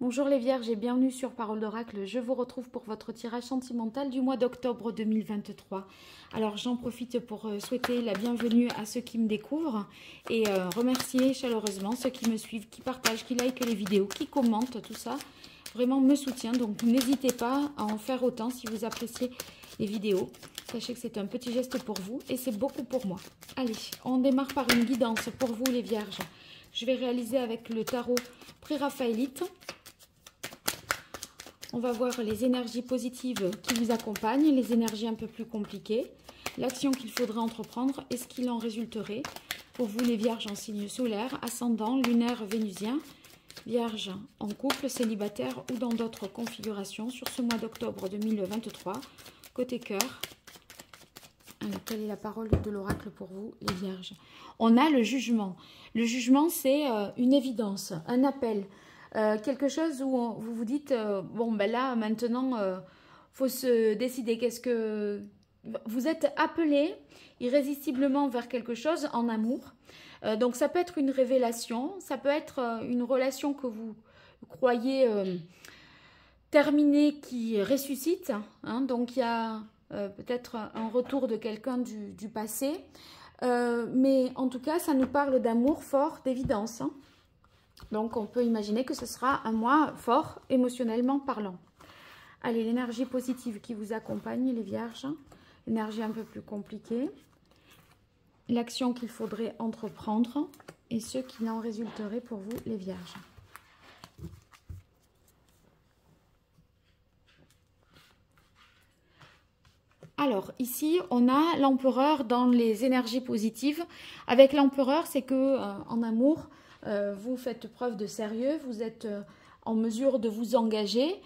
Bonjour les Vierges et bienvenue sur Parole d'Oracle. Je vous retrouve pour votre tirage sentimental du mois d'octobre 2023. Alors j'en profite pour souhaiter la bienvenue à ceux qui me découvrent et remercier chaleureusement ceux qui me suivent, qui partagent, qui likent les vidéos, qui commentent, tout ça. Vraiment me soutient, donc n'hésitez pas à en faire autant si vous appréciez les vidéos. Sachez que c'est un petit geste pour vous et c'est beaucoup pour moi. Allez, on démarre par une guidance pour vous les Vierges. Je vais réaliser avec le tarot pré-raphaélite. On va voir les énergies positives qui vous accompagnent, les énergies un peu plus compliquées, l'action qu'il faudrait entreprendre et ce qu'il en résulterait pour vous les Vierges en signe solaire, ascendant, lunaire, vénusien, Vierge en couple, célibataire ou dans d'autres configurations sur ce mois d'octobre 2023. Côté cœur, alors, quelle est la parole de l'oracle pour vous les Vierges? On a le jugement. Le jugement, c'est une évidence, un appel. Quelque chose où vous vous dites, bon ben là maintenant, faut se décider. Qu'est-ce que vous êtes appelé irrésistiblement vers quelque chose en amour. Donc ça peut être une révélation, ça peut être une relation que vous croyez terminée qui ressuscite. Hein, donc il y a peut-être un retour de quelqu'un du passé. Mais en tout cas, ça nous parle d'amour fort, d'évidence. Hein. Donc, on peut imaginer que ce sera un mois fort, émotionnellement parlant. Allez, l'énergie positive qui vous accompagne, les Vierges. L'énergie un peu plus compliquée. L'action qu'il faudrait entreprendre et ce qui en résulterait pour vous, les Vierges. Alors, ici, on a l'empereur dans les énergies positives. Avec l'empereur, c'est que en amour, vous faites preuve de sérieux, vous êtes en mesure de vous engager,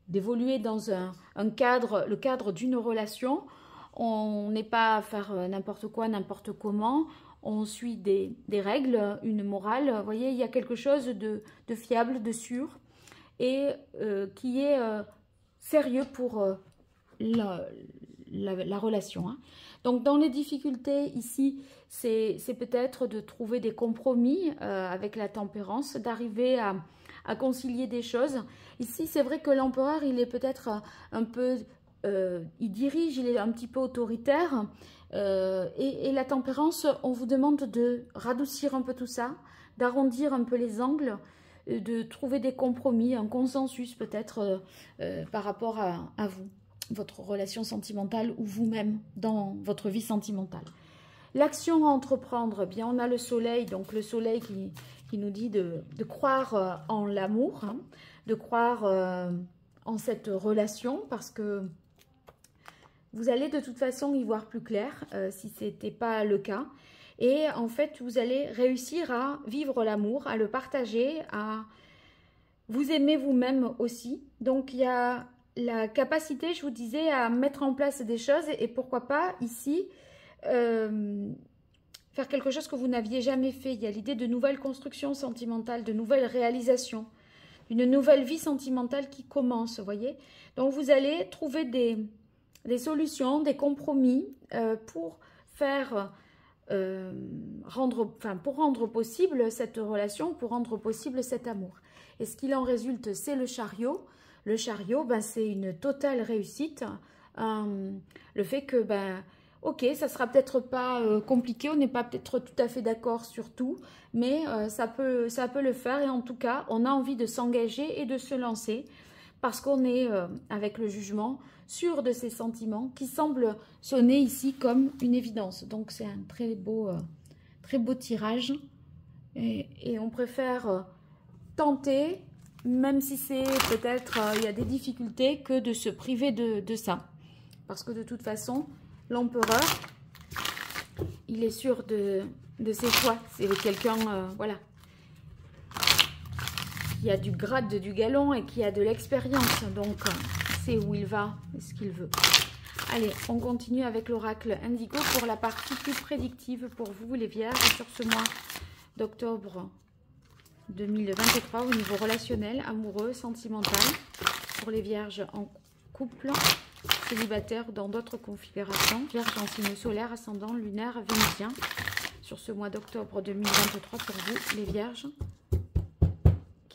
d'évoluer dans un cadre, le cadre d'une relation. On n'est pas à faire n'importe quoi, n'importe comment. On suit des règles, une morale. Vous voyez, il y a quelque chose de fiable, de sûr et qui est sérieux pour la relation. Hein. Donc, dans les difficultés, ici, c'est peut-être de trouver des compromis avec la tempérance, d'arriver à concilier des choses. Ici, c'est vrai que l'empereur, il est peut-être un peu... il dirige, il est un petit peu autoritaire. Et la tempérance, on vous demande de radoucir un peu tout ça, d'arrondir un peu les angles, de trouver des compromis, un consensus peut-être par rapport à vous, votre relation sentimentale ou vous-même dans votre vie sentimentale. L'action à entreprendre, eh bien on a le soleil, donc le soleil qui nous dit de croire en l'amour, hein, de croire en cette relation parce que vous allez de toute façon y voir plus clair si ce n'était pas le cas. Et en fait, vous allez réussir à vivre l'amour, à le partager, à vous aimer vous-même aussi. Donc, il y a la capacité, je vous disais, à mettre en place des choses et pourquoi pas ici faire quelque chose que vous n'aviez jamais fait. Il y a l'idée de nouvelles constructions sentimentales, de nouvelles réalisations, une nouvelle vie sentimentale qui commence, vous voyez. Donc, vous allez trouver des solutions, des compromis pour faire... pour rendre possible cette relation, pour rendre possible cet amour. Et ce qu'il en résulte, c'est le chariot. Le chariot, ben, c'est une totale réussite. Le fait que, ben, ok, ça sera peut-être pas compliqué, on n'est pas peut-être tout à fait d'accord sur tout, mais ça peut le faire. Et en tout cas, on a envie de s'engager et de se lancer parce qu'on est, avec le jugement, sûr de ses sentiments qui semblent sonner ici comme une évidence. Donc, c'est un très beau tirage. Et on préfère tenter, même si c'est peut-être, il y a des difficultés, que de se priver de ça. Parce que de toute façon, l'empereur, il est sûr de ses choix. C'est quelqu'un, voilà, qui a du grade, du galon et qui a de l'expérience. Donc, c'est où il va et ce qu'il veut. Allez, on continue avec l'oracle Indigo pour la partie plus prédictive pour vous, les Vierges, sur ce mois d'octobre 2023 au niveau relationnel, amoureux, sentimental, pour les Vierges en couple, célibataire dans d'autres configurations, Vierge en signe solaire, ascendant, lunaire, vénusien, sur ce mois d'octobre 2023 pour vous, les Vierges.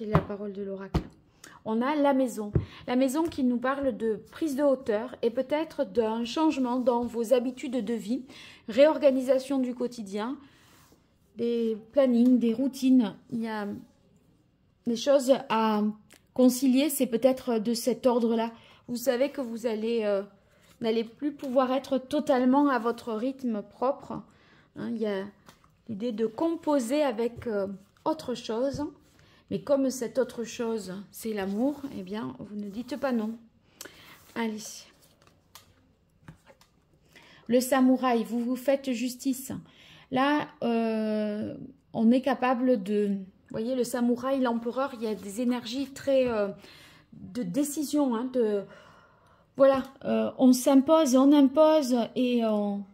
quelle est la parole de l'oracle? On a la maison qui nous parle de prise de hauteur et peut-être d'un changement dans vos habitudes de vie, réorganisation du quotidien, des plannings, des routines. Il y a des choses à concilier, c'est peut-être de cet ordre-là. Vous savez que vous allez n'allez plus pouvoir être totalement à votre rythme propre. Hein, il y a l'idée de composer avec autre chose. Mais comme cette autre chose, c'est l'amour, eh bien, vous ne dites pas non. Allez. Le samouraï, vous vous faites justice. Là, on est capable de... Vous voyez, le samouraï, l'empereur, il y a des énergies très... de décision, hein, de... Voilà, on s'impose, on impose et on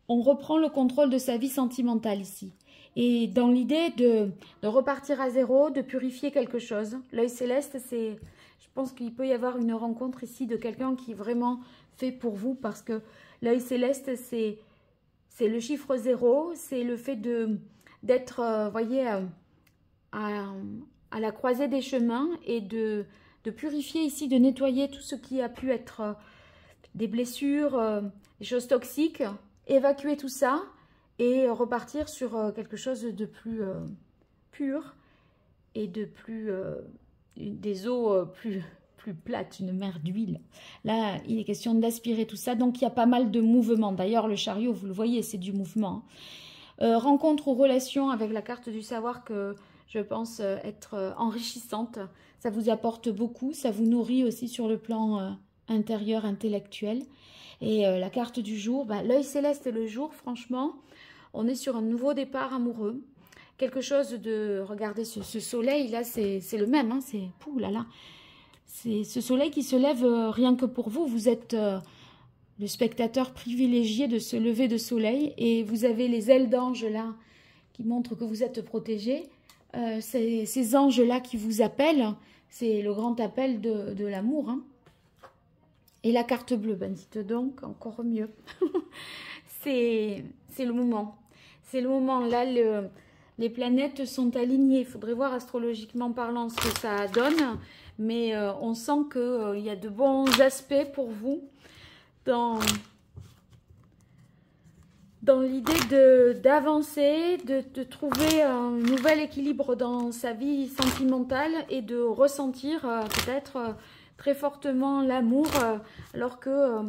reprend le contrôle de sa vie sentimentale ici. Et dans l'idée de repartir à zéro, de purifier quelque chose. L'œil céleste, c'est... Je pense qu'il peut y avoir une rencontre ici de quelqu'un qui est vraiment fait pour vous. Parce que l'œil céleste, c'est le chiffre 0. C'est le fait d'être, voyez, à la croisée des chemins. Et de purifier ici, de nettoyer tout ce qui a pu être des blessures, des choses toxiques. Évacuer tout ça. Et repartir sur quelque chose de plus pur et de plus des eaux plus plates, une mer d'huile. Là, il est question d'aspirer tout ça. Donc, il y a pas mal de mouvements. D'ailleurs, le chariot, vous le voyez, c'est du mouvement. Rencontre ou relation avec la carte du savoir que je pense être enrichissante. Ça vous apporte beaucoup. Ça vous nourrit aussi sur le plan intérieur, intellectuel. Et la carte du jour, bah, l'œil céleste et le jour, franchement... On est sur un nouveau départ amoureux. Quelque chose de... Regardez, ce soleil, là, c'est le même. Hein, c'est... Pouh là là. C'est ce soleil qui se lève rien que pour vous. Vous êtes le spectateur privilégié de ce lever de soleil. Et vous avez les ailes d'ange, là, qui montrent que vous êtes protégé. Ces anges-là qui vous appellent, c'est le grand appel de l'amour. Hein. Et la carte bleue, ben dites donc, encore mieux. C'est le moment. C'est le moment. Là, les planètes sont alignées. Il faudrait voir astrologiquement parlant ce que ça donne. Mais on sent qu'il y a de bons aspects pour vous dans l'idée d'avancer, de trouver un nouvel équilibre dans sa vie sentimentale et de ressentir peut-être très fortement l'amour alors que...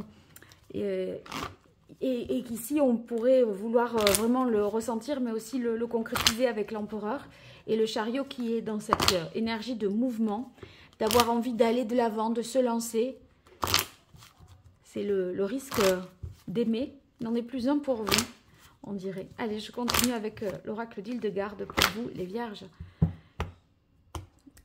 Et qu'ici, on pourrait vouloir vraiment le ressentir, mais aussi le concrétiser avec l'empereur. Et le chariot qui est dans cette énergie de mouvement, d'avoir envie d'aller de l'avant, de se lancer. C'est le risque d'aimer. Il n'en est plus un pour vous, on dirait. Allez, je continue avec l'oracle d'Hildegarde pour vous, les vierges.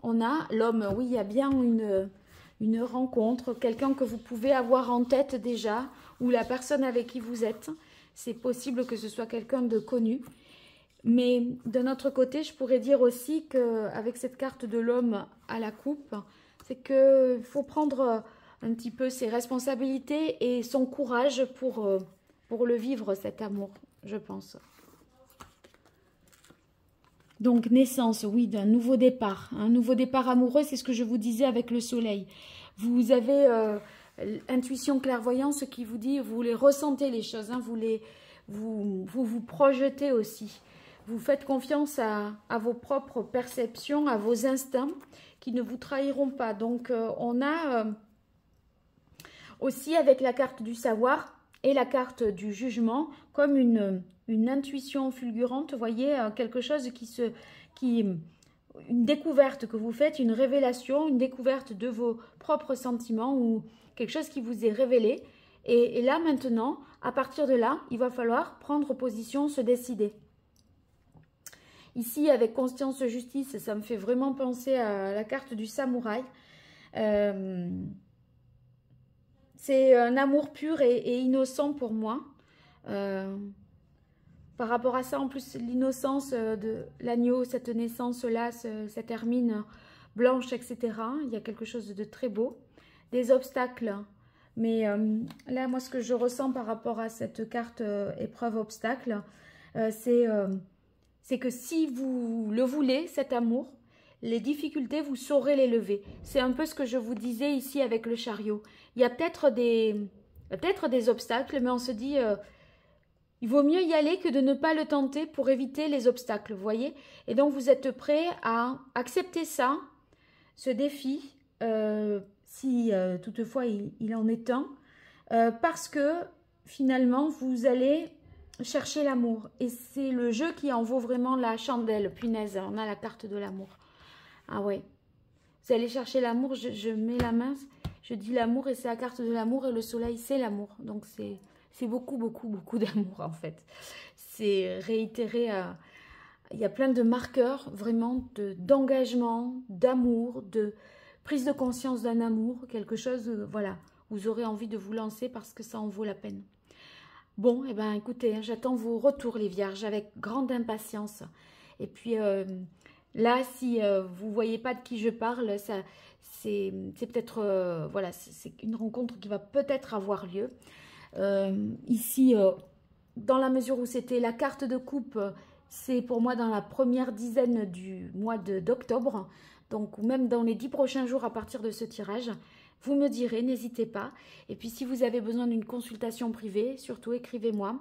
On a l'homme, oui, il y a bien une rencontre, quelqu'un que vous pouvez avoir en tête déjà, ou la personne avec qui vous êtes. C'est possible que ce soit quelqu'un de connu. Mais d'un autre côté, je pourrais dire aussi qu'avec cette carte de l'homme à la coupe, c'est qu'il faut prendre un petit peu ses responsabilités et son courage pour le vivre, cet amour, je pense. Donc, naissance, oui, d'un nouveau départ. Un nouveau départ amoureux, c'est ce que je vous disais avec le soleil. Vous avez intuition, clairvoyance qui vous dit, vous les ressentez les choses, hein, vous projetez aussi. Vous faites confiance à vos propres perceptions, à vos instincts qui ne vous trahiront pas. Donc, on a aussi avec la carte du savoir et la carte du jugement comme une intuition fulgurante, vous voyez, quelque chose une découverte que vous faites, une révélation, une découverte de vos propres sentiments ou quelque chose qui vous est révélé. Et là, maintenant, à partir de là, il va falloir prendre position, se décider. Ici, avec conscience justice, ça me fait vraiment penser à la carte du samouraï. C'est un amour pur et innocent pour moi. Par rapport à ça, en plus, l'innocence de l'agneau, cette naissance-là, cette hermine blanche, etc. Il y a quelque chose de très beau. Des obstacles. Mais là, moi, ce que je ressens par rapport à cette carte épreuve-obstacle, c'est que si vous le voulez, cet amour, les difficultés, vous saurez les lever. C'est un peu ce que je vous disais ici avec le chariot. Il y a peut-être des obstacles, mais on se dit, il vaut mieux y aller que de ne pas le tenter pour éviter les obstacles, vous voyez. Et donc, vous êtes prêt à accepter ça, ce défi, si toutefois il en est un, parce que finalement, vous allez chercher l'amour. Et c'est le jeu qui en vaut vraiment la chandelle. Punaise, on a la carte de l'amour. Ah ouais. Vous allez chercher l'amour, je mets la main, je dis l'amour et c'est la carte de l'amour et le soleil, c'est l'amour. Donc c'est beaucoup, beaucoup, beaucoup d'amour en fait. C'est réitéré, il y a plein de marqueurs vraiment d'engagement, d'amour, de prise de conscience d'un amour, quelque chose, voilà, vous aurez envie de vous lancer parce que ça en vaut la peine. Bon, eh ben, écoutez, hein, j'attends vos retours, les vierges, avec grande impatience. Et puis, là, si vous ne voyez pas de qui je parle, c'est peut-être, voilà, c'est une rencontre qui va peut-être avoir lieu. Ici, dans la mesure où c'était la carte de coupe, c'est pour moi dans la première dizaine du mois d'octobre. Donc, ou même dans les 10 prochains jours à partir de ce tirage. Vous me direz, n'hésitez pas. Et puis, si vous avez besoin d'une consultation privée, surtout écrivez-moi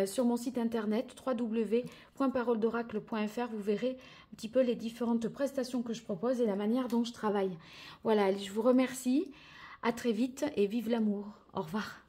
sur mon site internet www.paroledoracle.fr. Vous verrez un petit peu les différentes prestations que je propose et la manière dont je travaille. Voilà, je vous remercie. À très vite et vive l'amour. Au revoir.